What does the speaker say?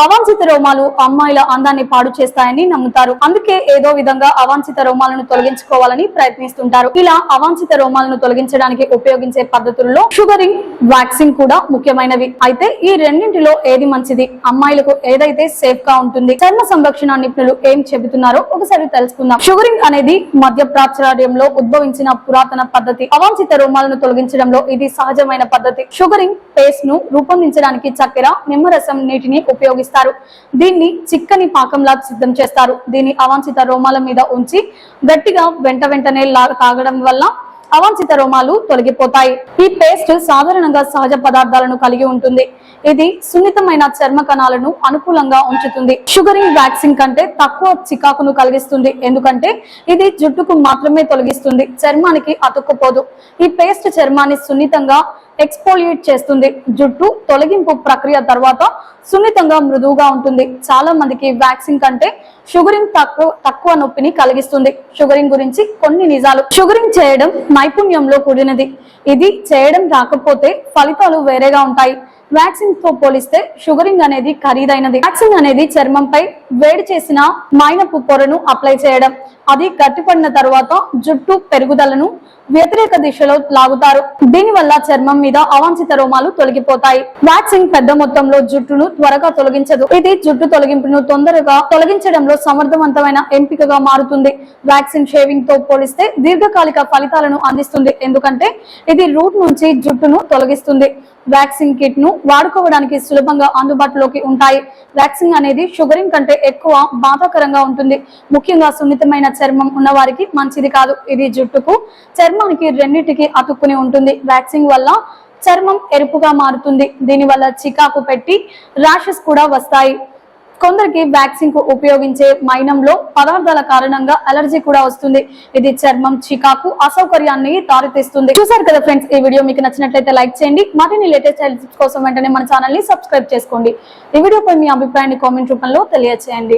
అవాంఛిత రోమాలు అమ్మాయిల అందాన్ని పాడు చేస్తాయని నమ్ముతారు. అందుకే ఏదో విధంగా అవాంఛిత రోమాలను తొలగించుకోవాలని ప్రయత్నిస్తుంటారు. ఇలా అవాంఛిత రోమాలను తొలగించడానికి ఉపయోగించే పద్ధతుల్లో షుగరింగ్, వ్యాక్సింగ్ కూడా ముఖ్యమైనవి. అయితే ఈ రెండింటిలో ఏది మంచిది, అమ్మాయిలకు ఏదైతే సేఫ్ గా ఉంటుంది, చర్మ సంరక్షణ నిపుణులు ఏం చెబుతున్నారో ఒకసారి తెలుసుకుందాం. షుగరింగ్ అనేది మధ్య ప్రాచుర్యంలో ఉద్భవించిన పురాతన పద్ధతి. అవాంఛిత రోమాలను తొలగించడంలో ఇది సహజమైన పద్ధతి. షుగరింగ్ పేస్ట్ ను రూపొందించడానికి చక్కెర, నిమ్మరసం, నీటిని ఉపయోగిస్తారు. దీన్ని చిక్కని పాకంలా సిద్ధం చేస్తారు. దీన్ని అవాంఛిత రోమాల మీద ఉంచి గట్టిగా వెంటనే తాగడం వల్ల అవాంఛిత రోమాలు తొలగిపోతాయి. ఈ పేస్ట్ సాధారణంగా సహజ పదార్థాలను కలిగి ఉంటుంది. ఇది సున్నితమైన చర్మ కణాలను అనుకూలంగా ఉంచుతుంది. షుగరింగ్ వ్యాక్సింగ్ కంటే తక్కువ చికాకును కలిగిస్తుంది, ఎందుకంటే ఇది జుట్టుకు మాత్రమే తొలగిస్తుంది, చర్మానికి అతుక్కుపోదు. ఈ పేస్ట్ చర్మాన్ని సున్నితంగా ఎక్స్పోలియేట్ చేస్తుంది. జుట్టు తొలగింపు ప్రక్రియ తర్వాత సున్నితంగా మృదువుగా ఉంటుంది. చాలా మందికి వ్యాక్సింగ్ కంటే షుగరింగ్ తక్కువ నొప్పిని కలిగిస్తుంది. షుగరింగ్ గురించి కొన్ని నిజాలు. షుగరింగ్ చేయడం నైపుణ్యంలో కూడినది. ఇది చేయడం రాకపోతే ఫలితాలు వేరేగా ఉంటాయి. వ్యాక్సింగ్ తో పోలిస్తే షుగరింగ్ అనేది ఖరీదైనది. వ్యాక్సింగ్ అనేది చర్మంపై వేడి చేసిన మైనపు పొరను అప్లై చేయడం. అది గట్టిపడిన తర్వాత జుట్టు పెరుగుదలను వ్యతిరేక దిశలో లాగుతారు. దీనివల్ల చర్మం మీద అవాంఛిత రోమాలు తొలగిపోతాయి. వ్యాక్సింగ్ పెద్ద మొత్తంలో జుట్టును త్వరగా తొలగించదు. ఇది జుట్టు తొలగింపును తొందరగా తొలగించడంలో సమర్థవంతమైన ఎంపికగా మారుతుంది. వ్యాక్సింగ్ షేవింగ్ తో పోలిస్తే దీర్ఘకాలిక ఫలితాలను అందిస్తుంది, ఎందుకంటే ఇది రూట్ నుంచి జుట్టును తొలగిస్తుంది. వ్యాక్సింగ్ కిట్ ను వాడుకోవడానికి సులభంగా అందుబాటులోకి ఉంటాయి. వ్యాక్సింగ్ అనేది షుగరింగ్ కంటే ఎక్కువ బాధాకరంగా ఉంటుంది. ముఖ్యంగా సున్నితమైన చర్మం ఉన్న వారికి మంచిది కాదు. ఇది జుట్టుకు, చర్మానికి రెండింటికి అతుక్కుని ఉంటుంది. వ్యాక్సింగ్ వల్ల చర్మం ఎరుపుగా మారుతుంది. దీనివల్ల చికాకు పెట్టి ర్యాషెస్ కూడా వస్తాయి. కొందరికి వ్యాక్సింగ్ కు ఉపయోగించే మైనంలో పదార్థాల కారణంగా అలర్జీ కూడా వస్తుంది. ఇది చర్మం చికాకు, అసౌకర్యాన్ని దారితీస్తుంది. చూసారు కదా ఫ్రెండ్స్, ఈ వీడియో మీకు నచ్చినట్లయితే లైక్ చేయండి. మరిన్ని లేటెస్ట్ హెల్త్ టిప్స్ కోసం వెంటనే మన ఛానల్ ని సబ్స్క్రైబ్ చేసుకోండి. ఈ వీడియోపై మీ అభిప్రాయాన్ని కామెంట్ రూపంలో తెలియజేయండి.